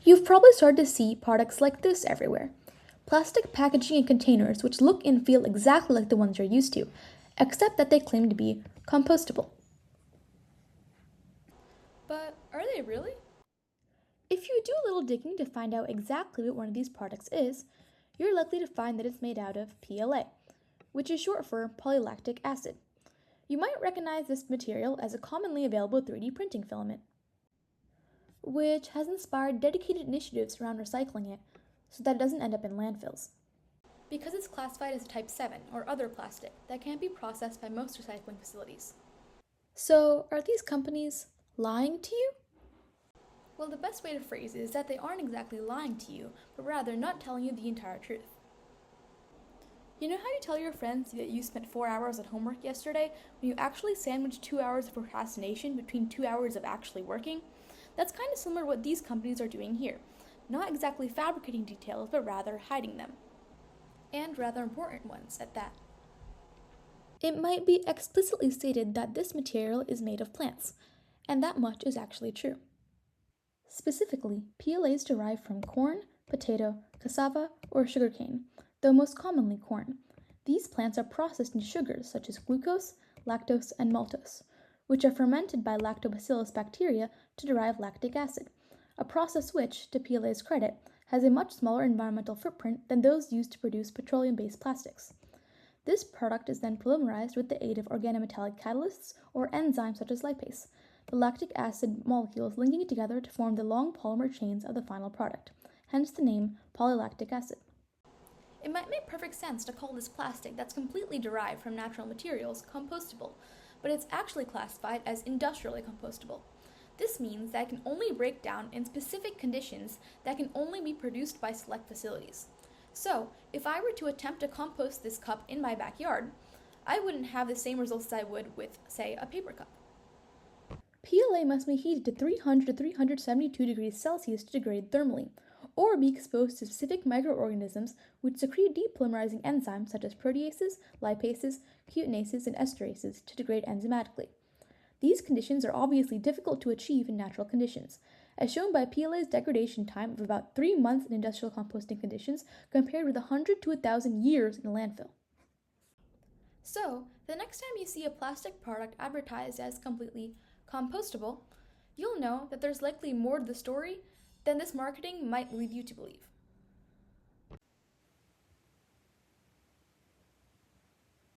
You've probably started to see products like this everywhere. Plastic packaging and containers which look and feel exactly like the ones you're used to, except that they claim to be compostable. But are they really? If you do a little digging to find out exactly what one of these products is, you're likely to find that it's made out of PLA, which is short for polylactic acid. You might recognize this material as a commonly available 3D printing filament, which has inspired dedicated initiatives around recycling it so that it doesn't end up in landfills. Because it's classified as a type 7 or other plastic that can't be processed by most recycling facilities. So, are these companies lying to you? Well, the best way to phrase it is that they aren't exactly lying to you, but rather not telling you the entire truth. You know how you tell your friends that you spent 4 hours at homework yesterday when you actually sandwiched 2 hours of procrastination between 2 hours of actually working? That's kind of similar to what these companies are doing here. Not exactly fabricating details, but rather hiding them. And rather important ones at that. It might be explicitly stated that this material is made of plants, and that much is actually true. Specifically, PLA is derived from corn, potato, cassava, or sugarcane, though most commonly corn. These plants are processed into sugars such as glucose, lactose, and maltose, which are fermented by lactobacillus bacteria to derive lactic acid, a process which, to PLA's credit, has a much smaller environmental footprint than those used to produce petroleum-based plastics. This product is then polymerized with the aid of organometallic catalysts or enzymes such as lipase, the lactic acid molecules linking together to form the long polymer chains of the final product, hence the name polylactic acid. It might make perfect sense to call this plastic that's completely derived from natural materials compostable, but it's actually classified as industrially compostable. This means that it can only break down in specific conditions that can only be produced by select facilities. So, if I were to attempt to compost this cup in my backyard, I wouldn't have the same results as I would with, say, a paper cup. PLA must be heated to 300 to 372 degrees Celsius to degrade thermally, or be exposed to specific microorganisms which secrete depolymerizing enzymes such as proteases, lipases, cutenases, and esterases to degrade enzymatically. These conditions are obviously difficult to achieve in natural conditions, as shown by PLA's degradation time of about 3 months in industrial composting conditions compared with 100 to 1,000 years in a landfill. So, the next time you see a plastic product advertised as completely compostable, you'll know that there's likely more to the story than this marketing might lead you to believe.